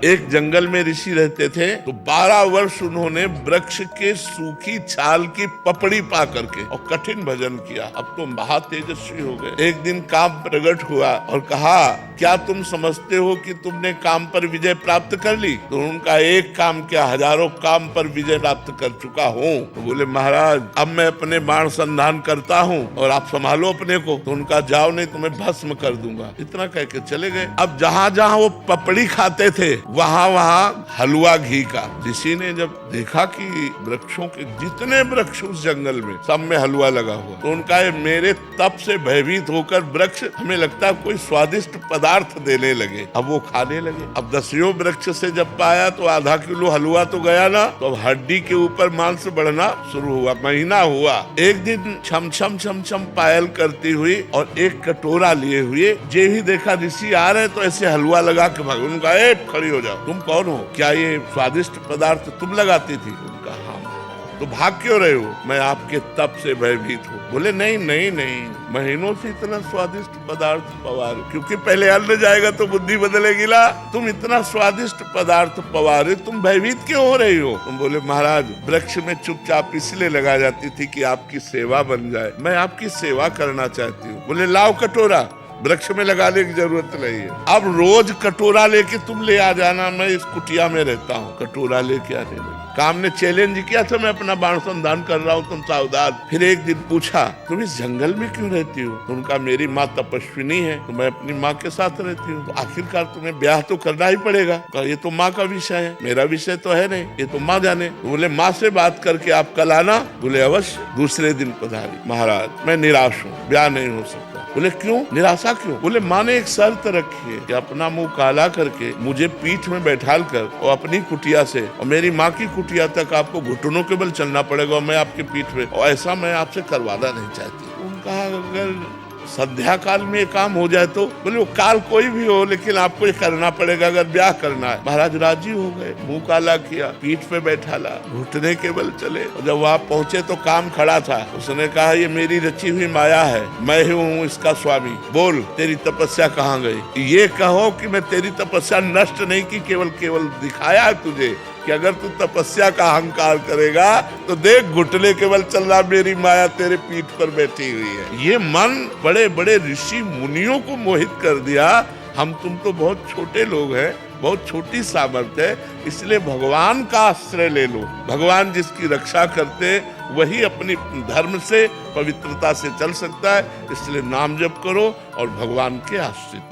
एक जंगल में ऋषि रहते थे, तो 12 वर्ष उन्होंने वृक्ष के सूखी छाल की पपड़ी पा करके और कठिन भजन किया। अब तो महा तेजस्वी हो गए। एक दिन काम प्रकट हुआ और कहा, क्या तुम समझते हो कि तुमने काम पर विजय प्राप्त कर ली? तो उनका एक काम क्या, हजारों काम पर विजय प्राप्त कर चुका हूँ। तो बोले, महाराज अब मैं अपने बाण संधान करता हूँ और आप संभालो अपने को। तो उनका, जाओ नहीं तुम्हें भस्म कर दूंगा। इतना कह के चले गए। अब जहाँ जहाँ वो पपड़ी खाते थे वहाँ वहाँ हलवा घी का। ऋषि ने जब देखा कि वृक्षों के जितने वृक्ष उस जंगल में सब में हलवा लगा हुआ, तो उनका, मेरे तप से भयभीत होकर वृक्ष हमें लगता है कोई स्वादिष्ट पदार्थ देने लगे। अब वो खाने लगे। अब 10 वृक्ष से जब पाया तो आधा किलो हलवा तो गया ना, तो अब हड्डी के ऊपर मांस बढ़ना शुरू हुआ। महीना हुआ, एक दिन छम छम छम छम पायल करती हुई और एक कटोरा लिए हुए, जे ही देखा ऋषि आ रहे तो ऐसे हलवा लगा के भाग। उनका, ए खड़ी हो जाओ, तुम कौन हो? क्या ये स्वादिष्ट पदार्थ तुम लगाती थी? उनका, हाँ। तो भाग क्यों रहे हो? मैं आपके तप से भयभीत हूँ। बोले, नहीं नहीं नहीं, महीनों से इतना स्वादिष्ट पदार्थ पवार, क्योंकि पहले अन्न जाएगा तो बुद्धि बदलेगी ला। तुम इतना स्वादिष्ट पदार्थ पवारे, तुम भयभीत क्यों हो रही हो? तुम बोले, महाराज वृक्ष में चुपचाप इसलिए लगा जाती थी कि आपकी सेवा बन जाए, मैं आपकी सेवा करना चाहती हूँ। बोले, लाओ कटोरा। वृक्ष में लगाने की जरूरत नहीं है, अब रोज कटोरा लेके तुम ले आ जाना, मैं इस कुटिया में रहता हूँ। कटोरा लेके आने लगे। काम ने चैलेंज किया था, मैं अपना बाण संधान कर रहा हूँ, तुम सावधान। फिर एक दिन पूछा, तुम इस जंगल में क्यों रहती हो? तो उनका, मेरी माँ तपस्विनी है, तो मैं अपनी माँ के साथ रहती हूँ। तो आखिरकार तुम्हें ब्याह तो करना ही पड़ेगा। कहा, ये तो माँ का विषय है, मेरा विषय तो है नहीं, ये तो माँ जाने। तो बोले, माँ से बात करके आप कल आना। बोले, अवश्य। दूसरे दिन पधारी। महाराज मैं निराश हूँ, ब्याह नहीं हो सकता। बोले, क्यों? निराशा क्यों? बोले, माँ ने एक शर्त रखी है कि अपना मुंह काला करके मुझे पीठ में बैठाल कर और अपनी कुटिया से और मेरी माँ की कुटिया तक आपको घुटनों के बल चलना पड़ेगा, और मैं आपके पीठ में, और ऐसा मैं आपसे करवाना नहीं चाहती। उनका, अगर संध्या काल में ये काम हो जाए तो? बोले, वो काल कोई भी हो, लेकिन आपको ये करना पड़ेगा अगर ब्याह करना है। महाराज राजी हो गए, मुंह काला किया, पीठ पे बैठाला, घुटने के बल चले। और जब वहाँ पहुंचे तो काम खड़ा था। उसने कहा, ये मेरी रची हुई माया है, मैं ही हूँ इसका स्वामी। बोल, तेरी तपस्या कहाँ गई? ये कहो कि मैं तेरी तपस्या नष्ट नहीं की, केवल दिखाया है तुझे कि अगर तू तपस्या का अहंकार करेगा तो देख, घुटने केवल चल रहा, मेरी माया तेरे पीठ पर बैठी हुई है। ये मन बड़े बड़े ऋषि मुनियों को मोहित कर दिया। हम तुम तो बहुत छोटे लोग हैं, बहुत छोटी सामर्थ्य है, इसलिए भगवान का आश्रय ले लो। भगवान जिसकी रक्षा करते वही अपनी धर्म से, पवित्रता से चल सकता है। इसलिए नाम जप करो और भगवान के आश्रित